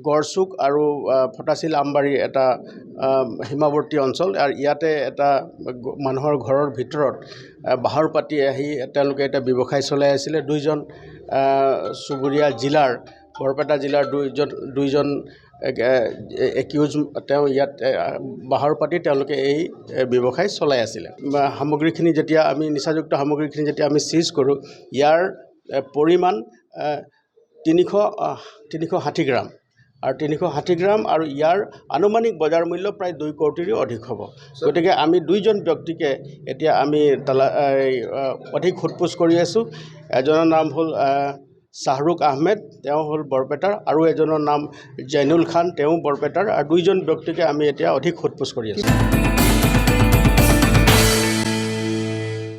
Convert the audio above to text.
গড়চুক আৰু ফটাচিল আমবাৰী এটা সীমাৱৰ্তী অঞ্চল আৰু ইয়াতে এটা মানুহৰ ঘৰৰ ভিতৰত বাহৰ পাতি আহি তেওঁলোকে এটা ব্যৱসায় চলাই আছিলে। দুইজন চুবুৰীয়া জিলাৰ বৰপেটা জিলাৰ দুইজন একিউজ তেওঁ ইয়াত বাহৰ পাতি তেওঁলোকে এই ব্যৱসায় চলাই আছিলে। সামগ্ৰীখিনি যেতিয়া আমি নিচাযুক্ত সামগ্ৰীখিনি যেতিয়া আমি চিজ কৰোঁ, ইয়াৰ পৰিমাণ 360 গ্ৰাম আৰু 360 গ্ৰাম আৰু ইয়াৰ আনুমানিক বজাৰ মূল্য প্ৰায় 2 কোটিৰো অধিক হ'ব। গতিকে আমি দুইজন ব্যক্তিকে এতিয়া আমি অধিক সোধপোছ কৰি আছোঁ। এজনৰ নাম হ'ল শ্বাহৰুখ আহমেদ, তেওঁ হ'ল বৰপেটাৰ, আৰু এজনৰ নাম জৈনুল খান, তেওঁ বৰপেটাৰ, আৰু দুইজন ব্যক্তিকে আমি এতিয়া অধিক সোধপোছ কৰি আছোঁ।